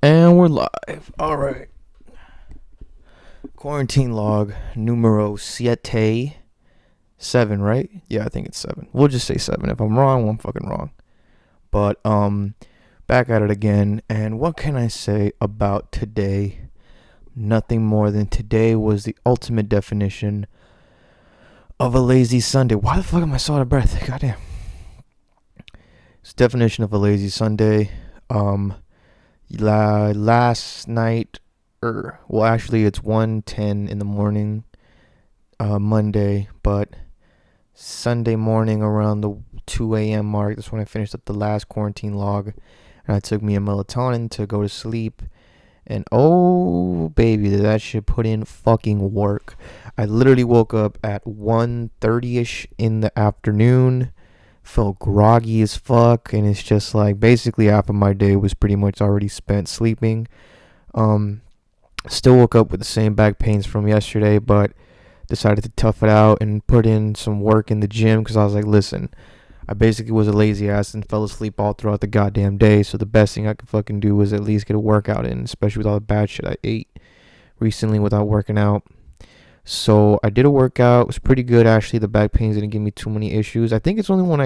And we're live. All right. Quarantine log numero siete. 7, right? Yeah, I think it's 7. We'll just say 7. If I'm wrong, I'm fucking wrong. But back at it again. And what can I say about today? Nothing more than today was the ultimate definition of a lazy Sunday. Why the fuck am I so out of breath? Goddamn. It's the definition of a lazy Sunday. Last night, well, actually, it's 1:10 in the morning, Monday, but Sunday morning around the 2 a.m. mark, that's when I finished up the last quarantine log, and I took me a melatonin to go to sleep. And oh baby, did that shit put in fucking work. I literally woke up at 1:30ish in the afternoon, felt groggy as fuck, and it's just like basically half of my day was pretty much already spent sleeping. Um, Still woke up with the same back pains from yesterday, but decided to tough it out and put in some work in the gym because I was like, listen, I basically was a lazy ass and fell asleep all throughout the goddamn day. So the best thing I could fucking do was at least get a workout in, especially with all the bad shit I ate recently without working out. So I did a workout. It was pretty good actually. The back pains didn't give me too many issues. I think it's only when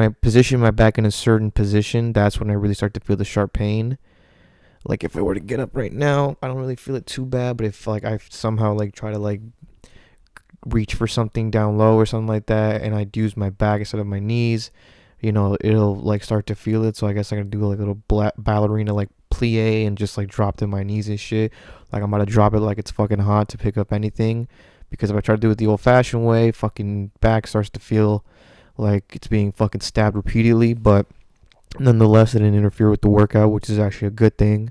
I position my back in a certain position, that's when I really start to feel the sharp pain. Like if I were to get up right now, I don't really feel it too bad. But if like I somehow like try to like reach for something down low or something like that, and I'd use my back instead of my knees, it'll like start to feel it. So I guess I can do like a little ballerina like plie and just like drop to my knees and shit. Like I'm about to drop it like it's fucking hot to pick up anything. Because if I try to do it the old fashioned way, fucking back starts to feel like it's being fucking stabbed repeatedly. But nonetheless, it didn't interfere with the workout, which is actually a good thing.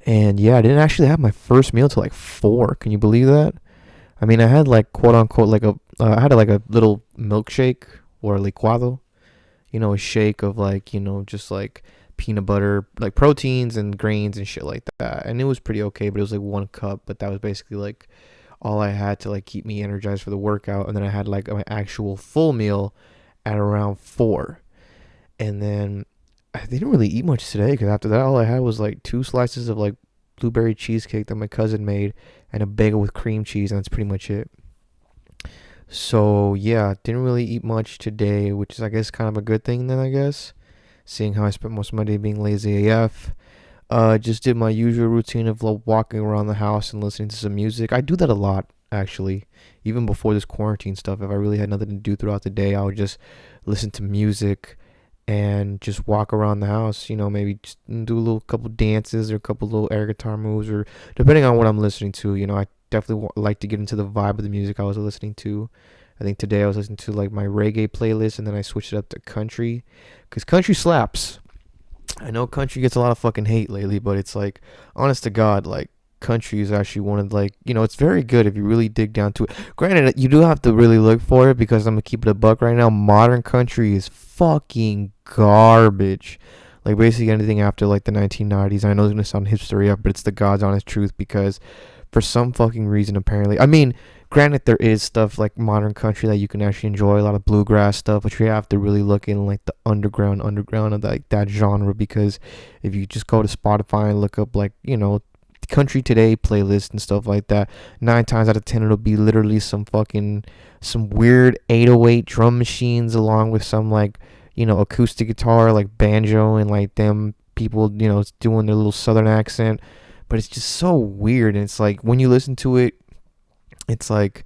And yeah, I didn't actually have my first meal till like 4. Can you believe that? I mean, I had like quote unquote like I had like a little milkshake or a licuado, a shake of like, just like peanut butter, like proteins and grains and shit like that. And it was pretty okay, but it was like 1 cup, but that was basically like all I had to like keep me energized for the workout. And then I had like my actual full meal at around 4. And then I didn't really eat much today because after that, all I had was like 2 slices of like blueberry cheesecake that my cousin made and a bagel with cream cheese, and that's pretty much it. So yeah, didn't really eat much today, which is I guess kind of a good thing then I guess, seeing how I spent most of my day being lazy AF. Just did my usual routine of like, walking around the house and listening to some music. I do that a lot actually, even before this quarantine stuff. If I really had nothing to do throughout the day, I would just listen to music and just walk around the house, maybe just do a little couple dances or a couple little air guitar moves, or depending on what I'm listening to. I definitely like to get into the vibe of the music I was listening to. I think today I was listening to like my reggae playlist, and then I switched it up to country because country slaps. I know country gets a lot of fucking hate lately, but it's like, honest to God, like country is actually one of like, it's very good if you really dig down to it. Granted, you do have to really look for it because I'm gonna keep it a buck right now. Modern country is fucking garbage. Like basically anything after like the 1990s. I know it's gonna sound hipstery up, but it's the God's honest truth because for some fucking reason, apparently. I mean, granted, there is stuff like modern country that you can actually enjoy, a lot of bluegrass stuff, but you have to really look in like the underground of like that genre because if you just go to Spotify and look up like country today playlist and stuff like that, 9 times out of 10 it'll be literally some weird 808 drum machines along with some like acoustic guitar like banjo and like them people doing their little southern accent, but it's just so weird. And it's like when you listen to it, it's like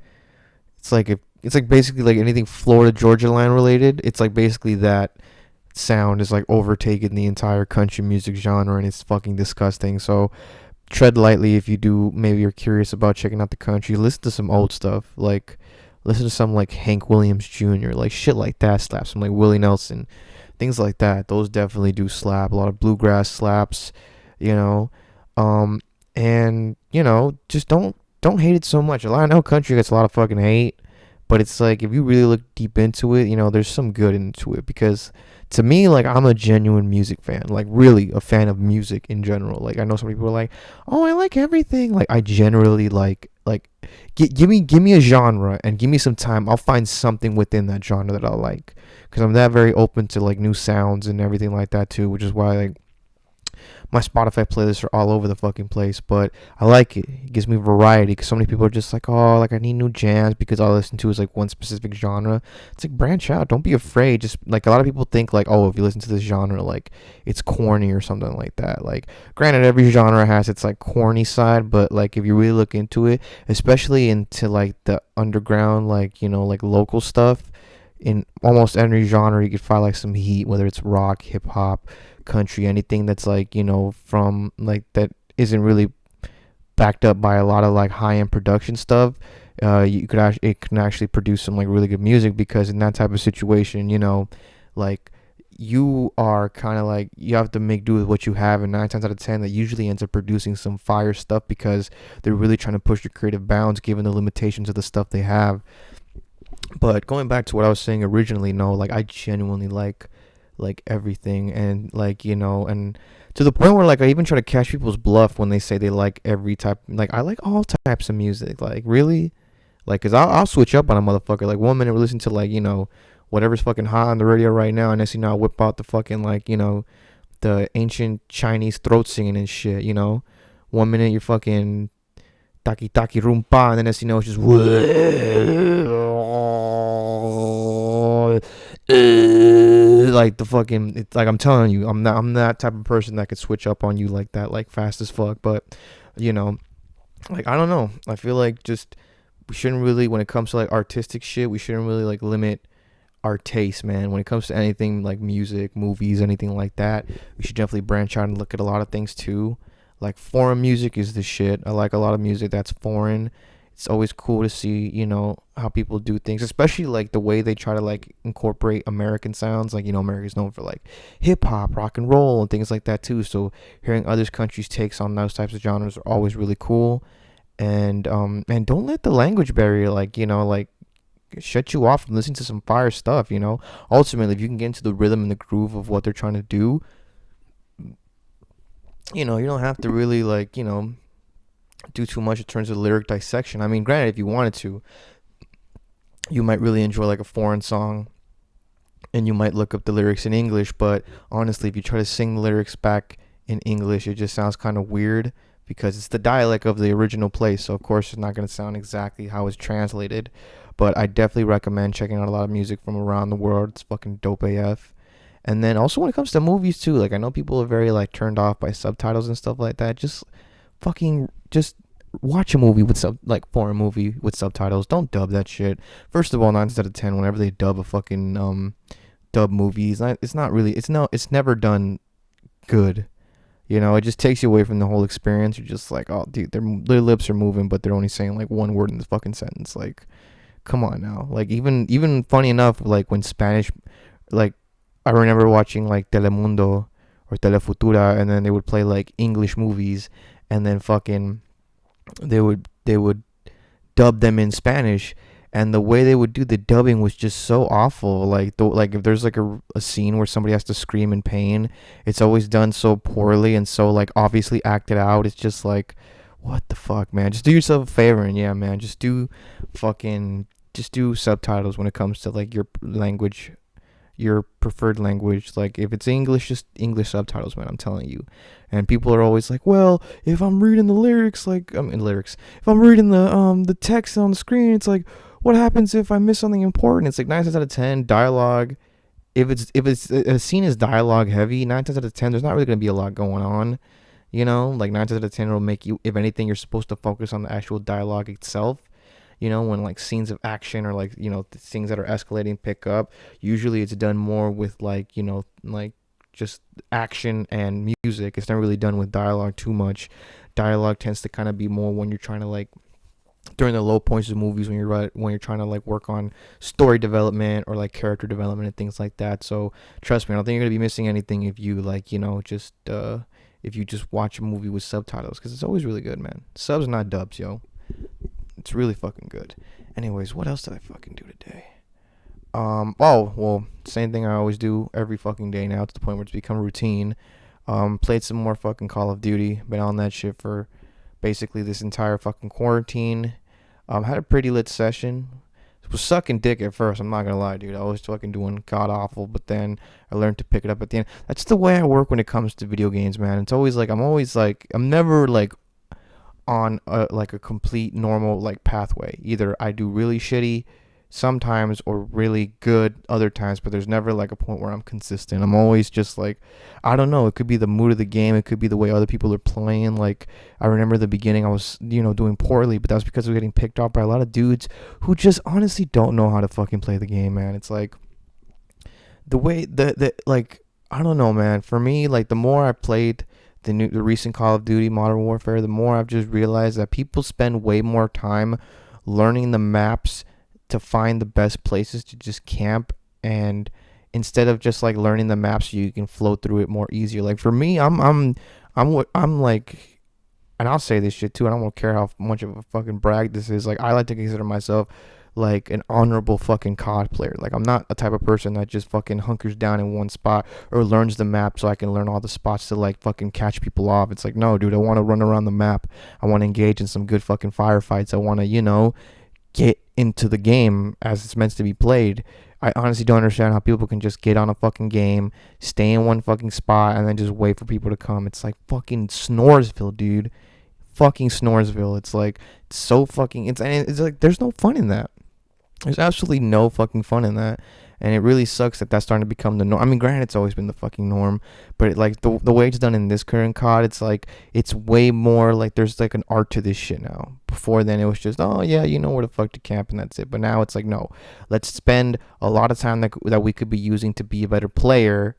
it's like basically like anything Florida Georgia line related. It's like basically that sound is like overtaking the entire country music genre, and it's fucking disgusting. So tread lightly if you do. Maybe you're curious about checking out the country. Listen to some old stuff, like listen to some like Hank Williams Jr., like shit like that slaps. Some like Willie Nelson, things like that. Those definitely do slap. A lot of bluegrass slaps, you know. And just don't hate it so much. I know country gets a lot of fucking hate, but it's like if you really look deep into it, there's some good into it because to me, like I'm a genuine music fan, like really a fan of music in general. Like I know some people are like, "Oh, I like everything." Like I generally like give me a genre and give me some time. I'll find something within that genre that I like because I'm that very open to like new sounds and everything like that too, which is why like my Spotify playlists are all over the fucking place, but I like it. It gives me variety because so many people are just like, oh, like I need new jams because all I listen to is like one specific genre. It's like branch out. Don't be afraid. Just like a lot of people think like, oh, if you listen to this genre, like it's corny or something like that. Like, granted, every genre has its like corny side, but like if you really look into it, especially into like the underground, like like local stuff, in almost every genre you could find like some heat, whether it's rock, hip hop, country, anything that's like from like that isn't really backed up by a lot of like high end production stuff. You could actually it can actually produce some like really good music because in that type of situation, like you are kind of like you have to make do with what you have, and 9 times out of 10 that usually ends up producing some fire stuff because they're really trying to push your creative bounds given the limitations of the stuff they have. But going back to what I was saying originally, no, like I genuinely like everything, and like and to the point where like I even try to catch people's bluff when they say they like every type. Like, I like all types of music. Like, really? Like, cause I'll switch up on a motherfucker. Like, one minute we listen to like whatever's fucking hot on the radio right now, and next thing I whip out the fucking like the ancient Chinese throat singing and shit. 1 minute you're fucking taki taki rumpa, and then next it's just like the fucking. It's like, I'm telling you, I'm that type of person that could switch up on you like that, like fast as fuck. But you know like, I don't know, I feel like just we shouldn't really, when it comes to like artistic shit, we shouldn't really like limit our taste, man. When it comes to anything like music, movies, anything like that, we should definitely branch out and look at a lot of things too. Like, foreign music is the shit. I like a lot of music that's foreign. It's always cool to see, how people do things, especially like the way they try to like incorporate American sounds. Like, America's known for like hip hop, rock and roll, and things like that too. So hearing other countries' takes on those types of genres are always really cool. And don't let the language barrier like shut you off from listening to some fire stuff. Ultimately, if you can get into the rhythm and the groove of what they're trying to do, you don't have to really like do too much in terms of lyric dissection. I mean, granted, if you wanted to, you might really enjoy like a foreign song and you might look up the lyrics in English, but honestly, if you try to sing the lyrics back in English, it just sounds kind of weird because it's the dialect of the original place. So of course it's not going to sound exactly how it's translated. But I definitely recommend checking out a lot of music from around the world. It's fucking dope AF. And then also when it comes to movies too, like I know people are very like turned off by subtitles and stuff like that. Just watch a movie with foreign movie with subtitles. Don't dub that shit. First of all, 9 out of 10, whenever they dub a fucking dub movie, it's not really, it's never done good. It just takes you away from the whole experience. You're just like, oh, dude, their lips are moving, but they're only saying like one word in the fucking sentence. Like, come on now. Like, even funny enough, like when Spanish, like I remember watching like Telemundo or Telefutura, and then they would play like English movies, and then fucking they would dub them in Spanish, and the way they would do the dubbing was just so awful. Like if there's like a scene where somebody has to scream in pain, it's always done so poorly and so like obviously acted out. It's just like, what the fuck, man? Just do yourself a favor, and yeah, man, just do subtitles when it comes to like your language, your preferred language. Like, if it's English, just English subtitles, man, I'm telling you. And people are always like, well, if I'm reading the lyrics, if I'm reading the text on the screen, it's like, what happens if I miss something important? It's like 9 times out of 10 dialogue. If a scene is dialogue heavy, 9 times out of 10 there's not really gonna be a lot going on. Like 9 times out of 10 it'll make you, if anything, you're supposed to focus on the actual dialogue itself. When like scenes of action or like things that are escalating pick up, usually it's done more with like like just action and music. It's not really done with dialogue too much. Dialogue tends to kind of be more when you're trying to like during the low points of movies, when you're trying to like work on story development or like character development and things like that. So trust me, I don't think you're gonna be missing anything if you like just if you just watch a movie with subtitles, because it's always really good, man. Subs, not dubs, yo. It's really fucking good. Anyways, what else did I fucking do today? Oh, well, same thing I always do every fucking day now, to the point where it's become routine. Played some more fucking Call of Duty. Been on that shit for basically this entire fucking quarantine. Had a pretty lit session. was sucking dick at first. I'm not gonna lie, dude. I was fucking doing god awful, but then I learned to pick it up at the end. That's the way I work when it comes to video games, man. It's always like I'm never like on a complete normal like pathway. Either I do really shitty sometimes or really good other times, but there's never like a point where I'm consistent. I'm always just like, I don't know, it could be the mood of the game, it could be the way other people are playing. Like I remember the beginning I was, doing poorly, but that was because I was getting picked off by a lot of dudes who just honestly don't know how to fucking play the game, man. It's like the way the like, I don't know, man. For me, like the more I played the recent Call of Duty Modern Warfare, the more I've just realized that people spend way more time learning the maps to find the best places to just camp, and instead of just like learning the maps so you can flow through it more easier. Like for me, I'm like, and I'll say this shit too. I don't care how much of a fucking brag this is. Like I like to consider myself like an honorable fucking COD player. Like I'm not a type of person that just fucking hunkers down in one spot or learns the map so I can learn all the spots to like fucking catch people off. It's like, no, dude, I want to run around the map. I want to engage in some good fucking firefights. I want to, get into the game as it's meant to be played. I honestly don't understand how people can just get on a fucking game, stay in one fucking spot, and then just wait for people to come. It's like fucking Snoresville, dude. Fucking Snoresville. It's like, it's so fucking, it's like, there's no fun in that. There's absolutely no fucking fun in that. And it really sucks that that's starting to become the norm. I mean, granted, it's always been the fucking norm, but like the way it's done in this current COD, it's like it's way more like there's like an art to this shit now. Before then, it was just, oh yeah, you know where the fuck to camp and that's it. But now it's like, no, let's spend a lot of time that we could be using to be a better player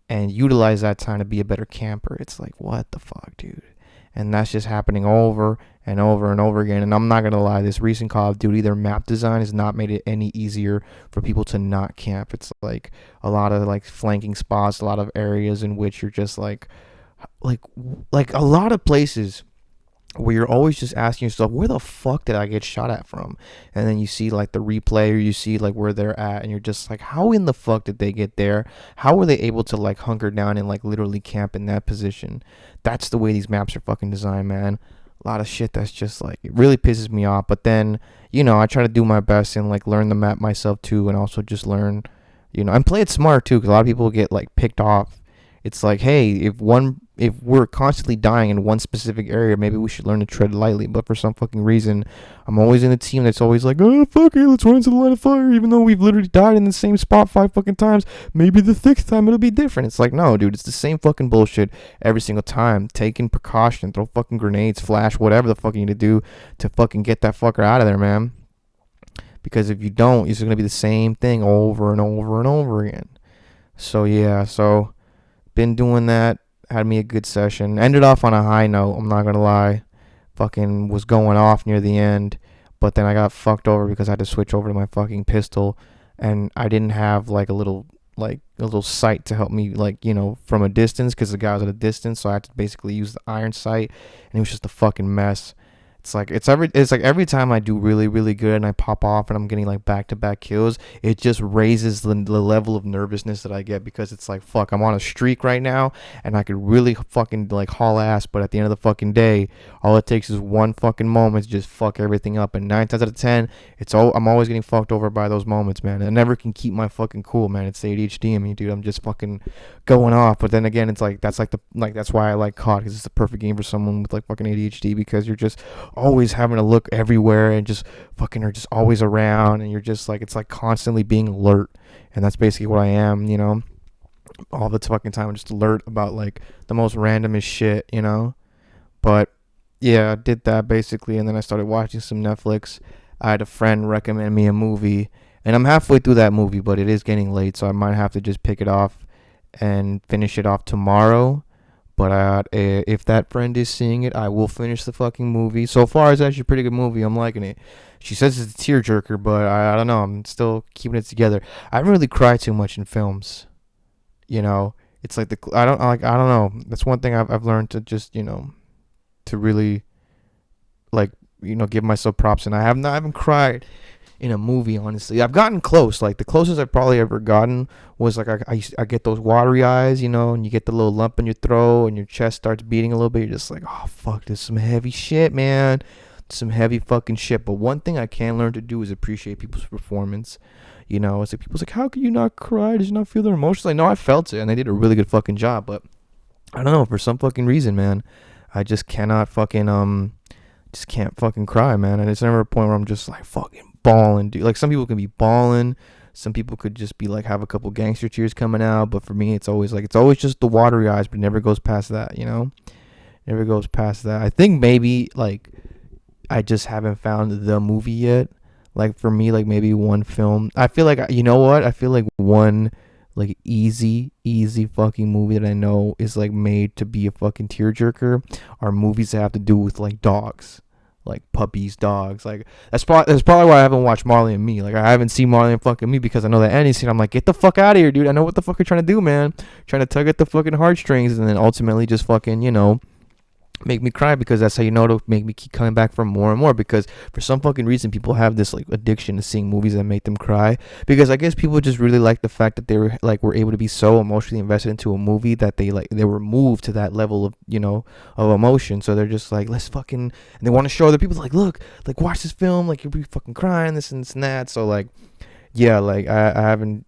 and utilize that time to be a better camper. It's like, what the fuck, dude? And that's just happening over and over and over again. And I'm not gonna lie, this recent Call of Duty, their map design has not made it any easier for people to not camp. It's like a lot of like flanking spots, a lot of areas in which you're just like like a lot of places where you're always just asking yourself, where the fuck did I get shot at from? And then you see like the replay or you see like where they're at and you're just like, how in the fuck did they get there? How were they able to like hunker down and like literally camp in that position? That's the way these maps are fucking designed, man. A lot of shit that's just like, it really pisses me off. But then, I try to do my best and like learn the map myself too, and also just learn, and play it smart too, because a lot of people get like picked off. It's like, hey, if we're constantly dying in one specific area, maybe we should learn to tread lightly. But for some fucking reason, I'm always in a team that's always like, oh, fuck it, let's run into the line of fire, even though we've literally died in the same spot 5 fucking times. Maybe the 6th time it'll be different. It's like, no, dude, it's the same fucking bullshit every single time. Taking precaution, throw fucking grenades, flash, whatever the fuck you need to do to fucking get that fucker out of there, man. Because if you don't, it's going to be the same thing over and over and over again. So, yeah, been doing that. Had me a good session. Ended off on a high note, I'm not gonna lie. Fucking was going off near the end, but then I got fucked over because I had to switch over to my fucking pistol, and I didn't have like a little sight to help me from a distance, because the guy was at a distance, so I had to basically use the iron sight, and it was just a fucking mess. It's like every time I do really, really good and I pop off and I'm getting like back-to-back kills, it just raises the level of nervousness that I get, because it's like, fuck, I'm on a streak right now and I could really fucking like haul ass, but at the end of the fucking day, all it takes is one fucking moment to just fuck everything up. And 9 times out of 10, I'm always getting fucked over by those moments, man. I never can keep my fucking cool, man. It's ADHD in me, dude. I'm just fucking going off. But then again, it's like that's why I like COD, because it's the perfect game for someone with like fucking ADHD, because you're just always having to look everywhere and just fucking are just always around, and you're just like, it's like constantly being alert. And that's basically what I am, all the fucking time. I'm just alert about like the most randomest shit, but yeah, I did that basically. And then I started watching some Netflix. I had a friend recommend me a movie, and I'm halfway through that movie, but it is getting late, so I might have to just pick it off and finish it off tomorrow. But if that friend is seeing it, I will finish the fucking movie. So far, it's actually a pretty good movie. I'm liking it. She says it's a tearjerker, but I don't know. I'm still keeping it together. I don't really cry too much in films. It's like I don't know. That's one thing I've learned to just to really like give myself props. And I haven't cried in a movie, honestly. I've gotten close. Like the closest I've probably ever gotten was like I get those watery eyes, and you get the little lump in your throat and your chest starts beating a little bit. You're just like, oh fuck, this is some heavy shit, man. some heavy fucking shit. But one thing I can learn to do is appreciate people's performance. You know, it's like people's like, how could you not cry? Did you not feel their emotions? Like, no, I felt it, and they did a really good fucking job. But I don't know, for some fucking reason, man, I just cannot fucking just can't fucking cry, man. And it's never a point where I'm just like fucking bawling, dude. Like some people can be bawling, some people could just be like have a couple gangster tears coming out, but for me, it's always just the watery eyes, but it never goes past that, you know. Never goes past that. I think maybe like I just haven't found the movie yet. Like for me, like maybe one film. I feel like, you know what? I feel like one like easy fucking movie that I know is like made to be a fucking tearjerker are movies that have to do with like dogs, like puppies, dogs. Like that's probably why I haven't watched Marley and Me. Like I haven't seen Marley and fucking Me because I know that ending scene. I'm like, get the fuck out of here, dude. I know what the fuck you're trying to do, man. Trying to tug at the fucking heartstrings and then ultimately just fucking, you know, make me cry, because that's how you know to make me keep coming back for more and more. Because for some fucking reason people have this like addiction to seeing movies that make them cry, because I guess people just really like the fact that they were able to be so emotionally invested into a movie that they were moved to that level of, you know, of emotion. So they're just like, let's fucking, and they want to show other people like, look, like watch this film, like you'll be fucking crying, this and this and that. So like, yeah, like I haven't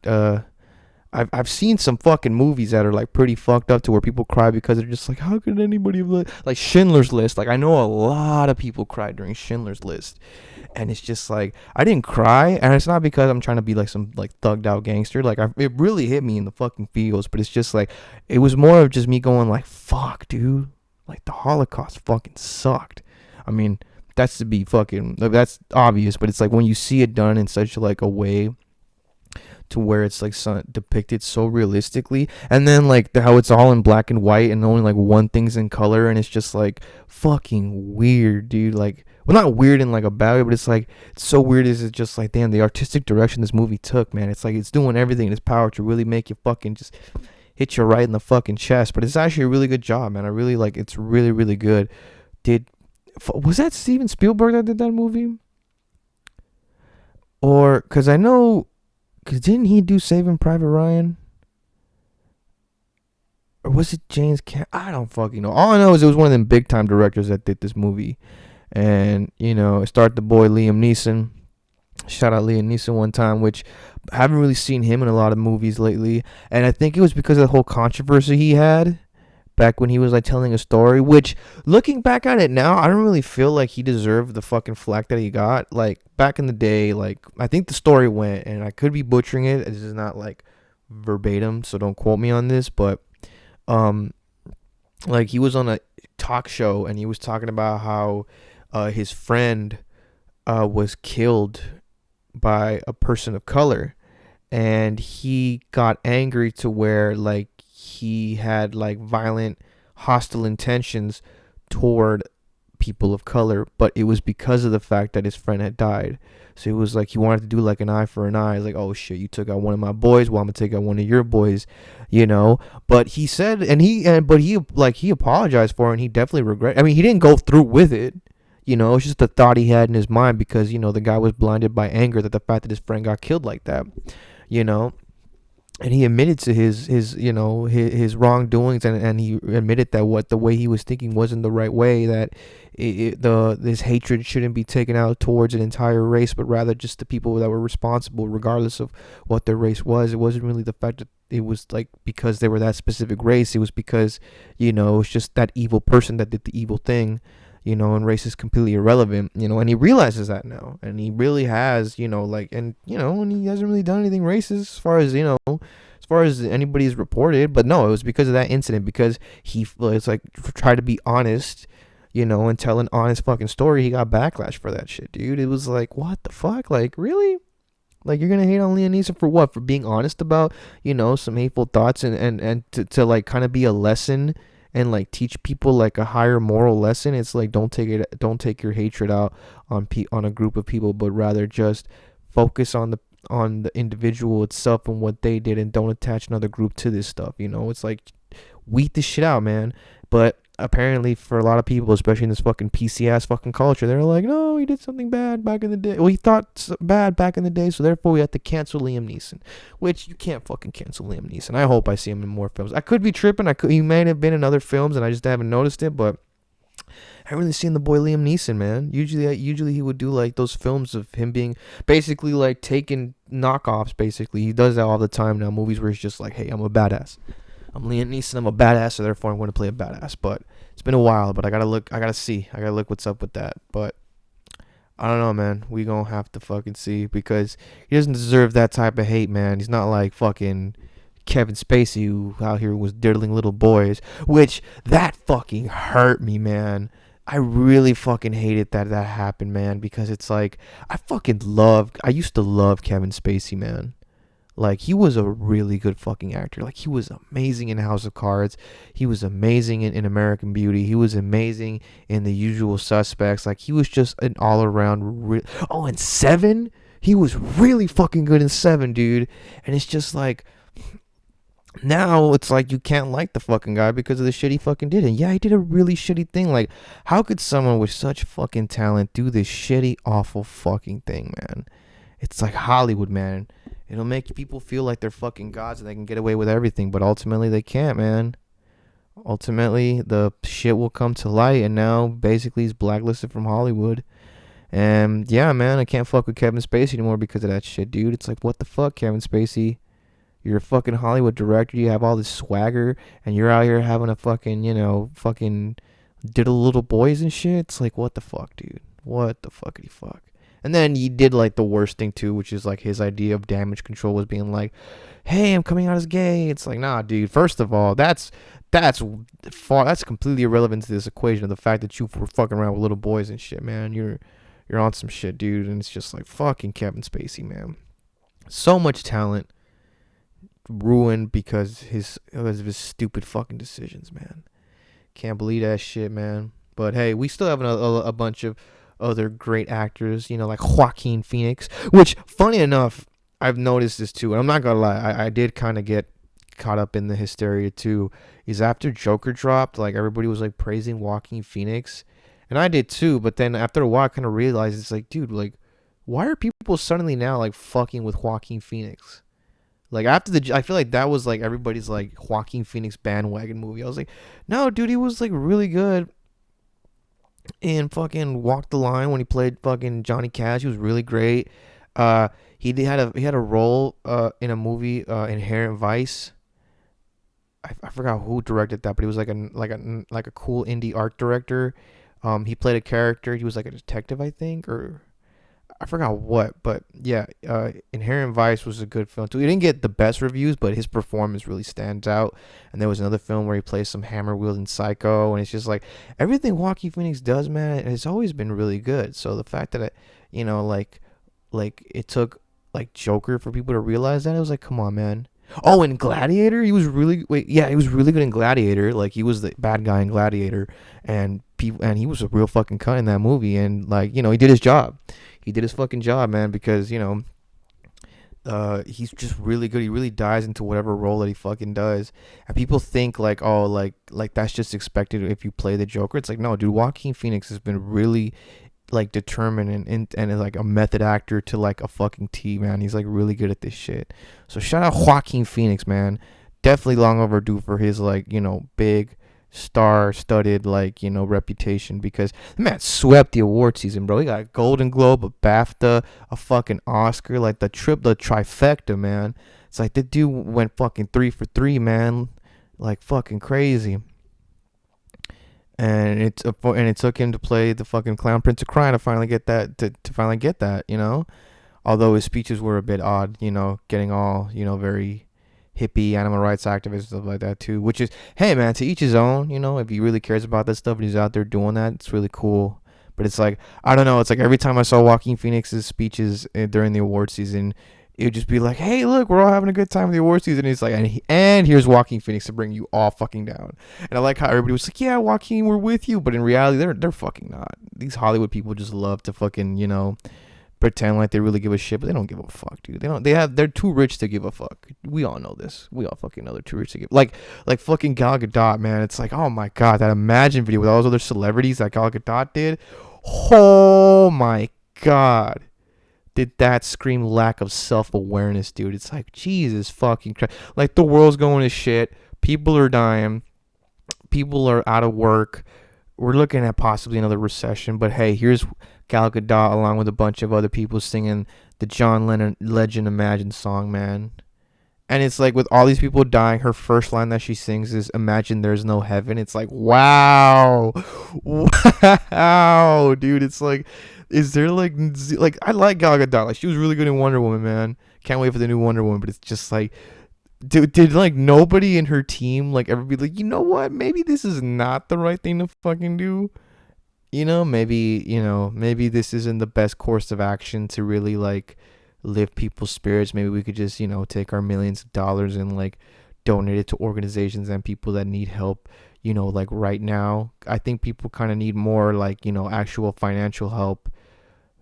I've seen some fucking movies that are like pretty fucked up to where people cry because they're just like, how could anybody have like Schindler's List? Like I know a lot of people cried during Schindler's List, and it's just like I didn't cry, and it's not because I'm trying to be like some like thugged out gangster. Like it really hit me in the fucking feels, but it's just like it was more of just me going like, fuck, dude, like the Holocaust fucking sucked. I mean, that's to be fucking, that's obvious, but it's like when you see it done in such like a way to where it's like depicted so realistically, and then like how it's all in black and white and only like one thing's in color, and it's just like fucking weird, dude. Like, well, not weird in like a bad way, but it's like it's so weird. Is it's just like, damn, the artistic direction this movie took, man. It's like it's doing everything in its power to really make you fucking just hit you right in the fucking chest. But it's actually a really good job, man. I really like, it's really really good. Was that Steven Spielberg that did that movie? Or because I know, because didn't he do Saving Private Ryan? Or was it James Cameron? I don't fucking know. All I know is it was one of them big time directors that did this movie. And, you know, it starred the boy Liam Neeson. Shout out Liam Neeson one time, which I haven't really seen him in a lot of movies lately. And I think it was because of the whole controversy he had back when he was like telling a story, which looking back at it now, I don't really feel like he deserved the fucking flack that he got. Like back in the day, like I think the story went, and I could be butchering it, this is not like verbatim, so don't quote me on this, but like he was on a talk show and he was talking about how his friend was killed by a person of color, and he got angry to where like he had like violent hostile intentions toward people of color, but it was because of the fact that his friend had died. So it was like he wanted to do like an eye for an eye. Like, oh shit, you took out one of my boys, well I'm gonna take out one of your boys, you know. But he said, but he apologized for it, and he definitely regret. I mean, he didn't go through with it, you know. It's just the thought he had in his mind, because, you know, the guy was blinded by anger that the fact that his friend got killed like that, you know. And he admitted to his you know, his wrongdoings, and he admitted that the way he was thinking wasn't the right way, that this hatred shouldn't be taken out towards an entire race, but rather just the people that were responsible, regardless of what their race was. It wasn't really the fact that it was like because they were that specific race. It was because, you know, it was just that evil person that did the evil thing, you know, and race is completely irrelevant, you know, and he realizes that now, and he really has, you know, like, and, you know, and he hasn't really done anything racist as far as, you know, as far as anybody's reported, but no, it was because of that incident, because it's like, tried to be honest, you know, and tell an honest fucking story. He got backlash for that shit, dude. It was like, what the fuck? Like, really? Like, you're gonna hate on Liam Neeson for what? For being honest about, you know, some hateful thoughts, and to like kind of be a lesson, and like teach people like a higher moral lesson. It's like, don't take your hatred out on a group of people, but rather just focus on the individual itself and what they did, and don't attach another group to this stuff, you know. It's like, weed this shit out, man. But apparently for a lot of people, especially in this fucking PC ass fucking culture, they're like, no, he did something bad back in the day. Well, he thought bad back in the day, so therefore we have to cancel Liam Neeson. Which, you can't fucking cancel Liam Neeson. I hope I see him in more films. I could be tripping. He may have been in other films and I just haven't noticed it, but haven't really seen the boy Liam Neeson, man. Usually he would do like those films of him being basically like taking knockoffs. Basically, he does that all the time now. Movies where he's just like, hey, I'm a badass. I'm Liam Neeson. I'm a badass, so therefore I'm going to play a badass. But it's been a while. But I gotta look. I gotta see. I gotta look what's up with that. But I don't know, man. We gonna have to fucking see because he doesn't deserve that type of hate, man. He's not like fucking Kevin Spacey who out here was diddling little boys, which that fucking hurt me, man. I really fucking hated that happened, man, because it's like I used to love Kevin Spacey, man. Like he was a really good fucking actor. Like he was amazing in House of Cards. He was amazing in American Beauty. He was amazing in The Usual Suspects. Like he was just an all around. And Seven, he was really fucking good in Seven, dude. And it's just like now it's like you can't like the fucking guy because of the shit he fucking did. And yeah, he did a really shitty thing. Like how could someone with such fucking talent do this shitty, awful fucking thing, man? It's like Hollywood, man. It'll make people feel like they're fucking gods and they can get away with everything, but ultimately they can't, man. Ultimately, the shit will come to light, and now basically he's blacklisted from Hollywood. And yeah, man, I can't fuck with Kevin Spacey anymore because of that shit, dude. It's like, what the fuck, Kevin Spacey? You're a fucking Hollywood director. You have all this swagger, and you're out here having a fucking, fucking diddle little boys and shit. It's like, what the fuck, dude? What the fuckity fuck? And then he did like the worst thing too, which is like his idea of damage control was being like, "Hey, I'm coming out as gay." It's like, nah, dude. First of all, that's completely irrelevant to this equation of the fact that you were fucking around with little boys and shit, man. You're on some shit, dude. And it's just like fucking Kevin Spacey, man. So much talent ruined because of his stupid fucking decisions, man. Can't believe that shit, man. But hey, we still have a bunch of other great actors, like Joaquin Phoenix, which, funny enough, I've noticed this too, and I'm not gonna lie, I did kind of get caught up in the hysteria too, is after Joker dropped, like, everybody was, like, praising Joaquin Phoenix, and I did too, but then after a while, I kind of realized, it's like, dude, like, why are people suddenly now, like, fucking with Joaquin Phoenix? Like, I feel like that was, like, everybody's, like, Joaquin Phoenix bandwagon movie. I was like, no, dude, he was, like, really good in fucking Walk the Line when he played fucking Johnny Cash. He was really great. He had a role in a movie, Inherent Vice. I forgot who directed that, but he was like a cool indie art director. He played a character. He was like a detective, I think, or I forgot what, but yeah, Inherent Vice was a good film too. He didn't get the best reviews, but his performance really stands out. And there was another film where he plays some hammer wielding psycho, and it's just like everything Joaquin Phoenix does, man, it's always been really good. So the fact that like it took like Joker for people to realize that, it was like, come on, man. Oh, and Gladiator, he was really good in Gladiator. Like he was the bad guy in Gladiator, and he was a real fucking cunt in that movie. And like he did his job. He did his fucking job, man, because he's just really good. He really dives into whatever role that he fucking does. And people think like, oh, like that's just expected if you play the Joker. It's like, no, dude, Joaquin Phoenix has been really like determined and is like a method actor to like a fucking T, man. He's like really good at this shit. So shout out Joaquin Phoenix, man. Definitely long overdue for his like, big star-studded like, reputation, because the man swept the award season, bro. He got a Golden Globe, a BAFTA, a fucking Oscar, like the trifecta, man. It's like the dude went fucking 3 for 3, man. Like fucking crazy. And it took him to play the fucking Clown Prince of Crime to finally get that although his speeches were a bit odd, getting all, very hippie animal rights activists, stuff like that too, which is, hey man, to each his own. If he really cares about that stuff and he's out there doing that, it's really cool. But it's like, I don't know, it's like every time I saw Joaquin Phoenix's speeches during the award season, it would just be like, hey, look, we're all having a good time with the award season. And it's like, and here's Joaquin Phoenix to bring you all fucking down. And I like how everybody was like, yeah, Joaquin, we're with you, but in reality, they're fucking not. These Hollywood people just love to fucking, pretend like they really give a shit, but they don't give a fuck, dude. They're too rich to give a fuck. We all know this. We all fucking know they're too rich to give. Like fucking Gal Gadot, man. It's like, oh my god, that Imagine video with all those other celebrities that Gal Gadot did. Oh my god, did that scream lack of self-awareness, dude? It's like, Jesus fucking Christ. Like, the world's going to shit. People are dying. People are out of work. we're looking at possibly another recession. But hey, here's Gal Gadot along with a bunch of other people singing the John Lennon Legend Imagine song, man. And it's like with all these people dying, her first line that she sings is "Imagine there's no heaven." It's like, wow, wow, dude. It's like, is there like I like Gal Gadot. Like she was really good in Wonder Woman, man. Can't wait for the new Wonder Woman. But it's just like, did like nobody in her team like ever be like, you know what? Maybe this is not the right thing to fucking do. Maybe this isn't the best course of action to really like lift people's spirits. Maybe we could just, take our millions of dollars and like donate it to organizations and people that need help, like right now. I think people kind of need more like, actual financial help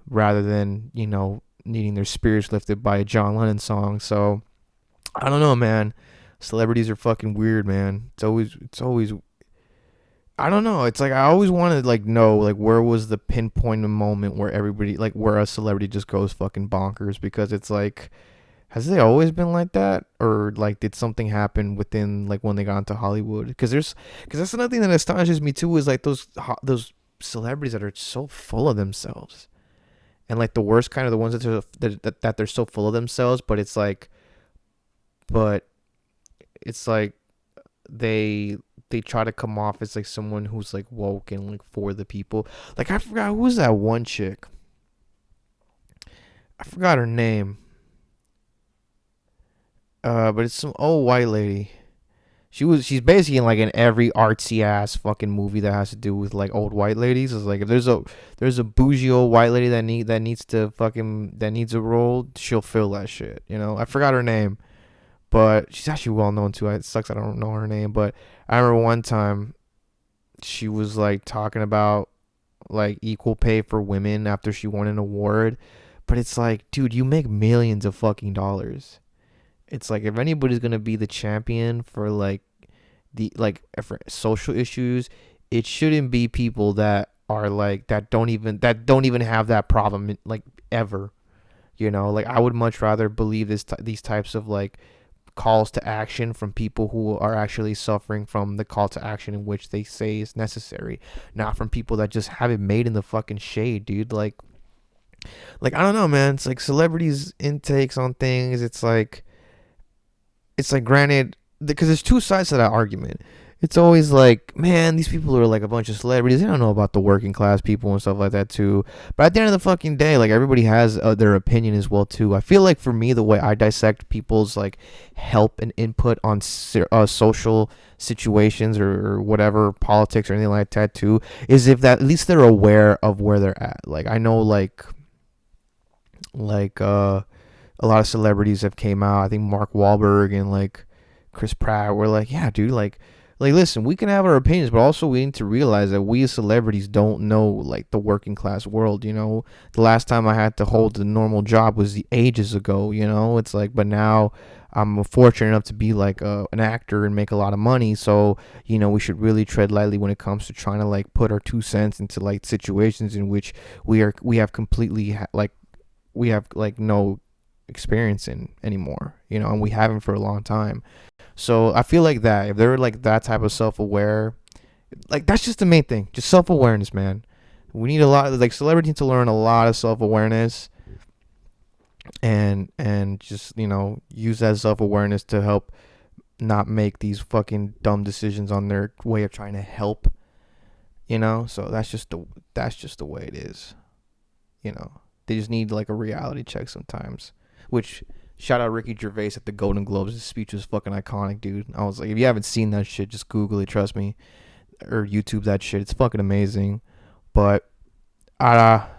rather than, needing their spirits lifted by a John Lennon song. So I don't know, man. Celebrities are fucking weird, man. It's always I don't know. It's like I always wanted to like know like where was the pinpoint moment where everybody like where a celebrity just goes fucking bonkers, because it's like, has they always been like that, or like did something happen within like when they got into Hollywood? Because that's another thing that astonishes me too, is like those celebrities that are so full of themselves, and like the worst kind of the ones that they're so full of themselves, but it's like they they try to come off as like someone who's like woke and like for the people. Like I forgot who was that one chick. I forgot her name. But it's some old white lady. She's basically in like in every artsy ass fucking movie that has to do with like old white ladies. It's like if there's a bougie old white lady that needs a role, she'll fill that shit. I forgot her name, but she's actually well known too. It sucks I don't know her name, but I remember one time she was like talking about like equal pay for women after she won an award. But it's like, dude, you make millions of fucking dollars. It's like if anybody's gonna be the champion for like for social issues, it shouldn't be people that are like that don't even have that problem like ever. Like I would much rather believe these types of like calls to action from people who are actually suffering from the call to action in which they say is necessary, not from people that just have it made in the fucking shade, dude. Like I don't know, man. It's like celebrities' intakes on things. It's like granted, because there's two sides to that argument. It's always like, man, these people are like a bunch of celebrities. They don't know about the working class people and stuff like that too. But at the end of the fucking day, like everybody has their opinion as well too. I feel like for me, the way I dissect people's like help and input on social situations or whatever, politics or anything like that too, is if that at least they're aware of where they're at. Like I know like a lot of celebrities have came out. I think Mark Wahlberg and like Chris Pratt were like, yeah, dude, like listen, we can have our opinions, but also we need to realize that we as celebrities don't know like the working class world. The last time I had to hold a normal job was ages ago. It's like, but now I'm fortunate enough to be like an actor and make a lot of money. So we should really tread lightly when it comes to trying to like put our 2 cents into like situations in which we have completely like we have like no experience in anymore, and we haven't for a long time. So I feel like that if they're like that type of self-aware, like that's just the main thing, just self-awareness, man. We need a lot of like celebrities to learn a lot of self-awareness and just use that self-awareness to help not make these fucking dumb decisions on their way of trying to help, so that's just the way it is. They just need like a reality check sometimes. Which, shout out Ricky Gervais at the Golden Globes. His speech was fucking iconic, dude. I was like, if you haven't seen that shit, just Google it, trust me, or YouTube that shit. It's fucking amazing. But, yeah,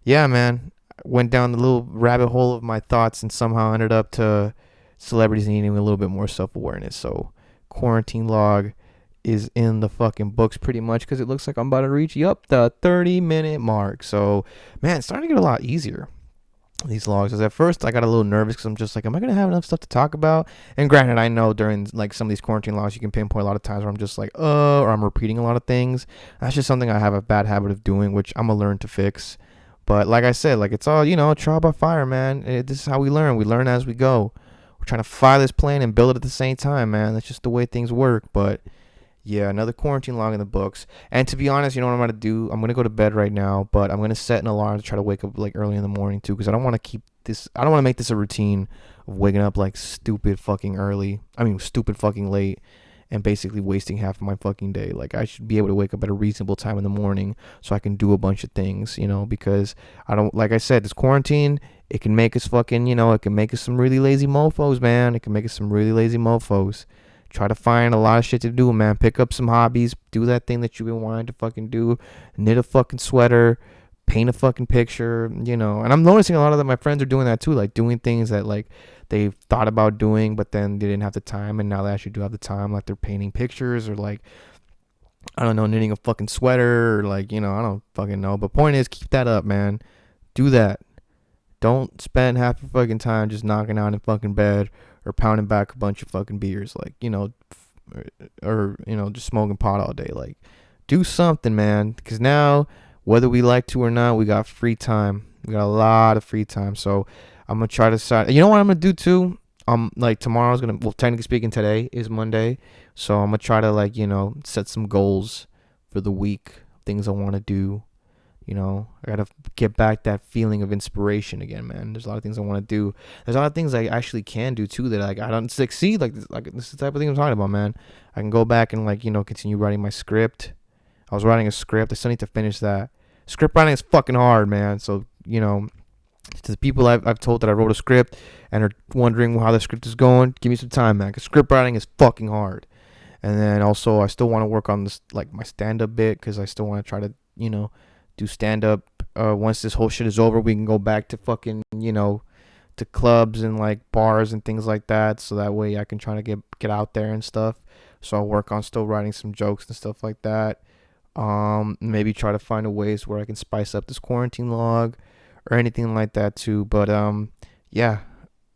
man, went down the little rabbit hole of my thoughts and somehow ended up to celebrities needing a little bit more self-awareness. So, Quarantine Log is in the fucking books pretty much, because it looks like I'm about to reach the 30-minute mark. So, man, it's starting to get a lot easier, these logs. Because at first I got a little nervous because I'm just like, am I gonna have enough stuff to talk about? And granted, I know during like some of these quarantine logs you can pinpoint a lot of times where I'm just like, or I'm repeating a lot of things. That's just something I have a bad habit of doing, which I'm gonna learn to fix. But like I said, like it's all trial by fire, man. This is how we learn as we go. We're trying to fly this plane and build it at the same time, man. That's just the way things work. But Yeah, another quarantine log in the books. And to be honest, you know what I'm gonna do? I'm gonna go to bed right now, but I'm gonna set an alarm to try to wake up like early in the morning too, because I don't want to keep this. I don't want to make this a routine of waking up like stupid fucking early. I mean, stupid fucking late, and basically wasting half of my fucking day. Like I should be able to wake up at a reasonable time in the morning so I can do a bunch of things, because I don't. Like I said, this quarantine, it can make us fucking, it can make us some really lazy mofos, man. It can make us some really lazy mofos. Try to find a lot of shit to do, man. Pick up some hobbies. Do that thing that you've been wanting to fucking do. Knit a fucking sweater. Paint a fucking picture. And I'm noticing a lot of that my friends are doing that too. Like doing things that like they've thought about doing, but then they didn't have the time. And now they actually do have the time. Like they're painting pictures or like, I don't know, knitting a fucking sweater or like, I don't fucking know. But point is, keep that up, man. Do that. Don't spend half your fucking time just knocking out in fucking bed or pounding back a bunch of fucking beers, like, or just smoking pot all day. Like, do something, man. Because now, whether we like to or not, we got free time. We got a lot of free time. So I'm gonna try to decide. You know what I'm gonna do too? Like tomorrow's gonna. Well, technically speaking, today is Monday, so I'm gonna try to like set some goals for the week. Things I want to do. I gotta get back that feeling of inspiration again, man. There's a lot of things I want to do. There's a lot of things I actually can do too that like I don't succeed. This is the type of thing I'm talking about, man. I can go back and like continue writing my script. I was writing a script. I still need to finish that. Script writing is fucking hard, man. So to the people I've told that I wrote a script and are wondering how the script is going, give me some time, man. Cause script writing is fucking hard. And then also I still want to work on this like my stand up bit because I still want to try to do stand up. Once this whole shit is over, we can go back to fucking to clubs and like bars and things like that. So that way I can try to get out there and stuff. So I'll work on still writing some jokes and stuff like that. Maybe try to find a ways where I can spice up this quarantine log or anything like that too. But yeah,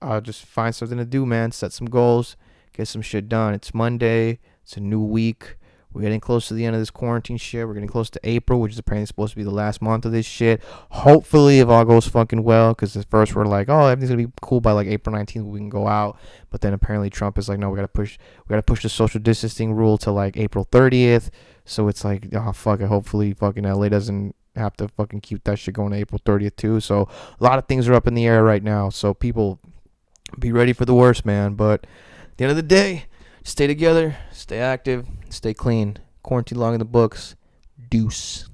I'll just find something to do, man. Set some goals, get some shit done. It's Monday. It's a new week. We're getting close to the end of this quarantine shit. We're getting close to April, which is apparently supposed to be the last month of this shit. Hopefully, if all goes fucking well, because at first we're like, oh, everything's gonna be cool by like April 19th, we can go out. But then apparently Trump is like, no, we gotta push the social distancing rule to like April 30th. So it's like, oh fuck it. Hopefully, fucking LA doesn't have to fucking keep that shit going to April 30th too. So a lot of things are up in the air right now. So people, be ready for the worst, man. But at the end of the day, stay together, stay active, stay clean. Quarantine log in the books. Deuce.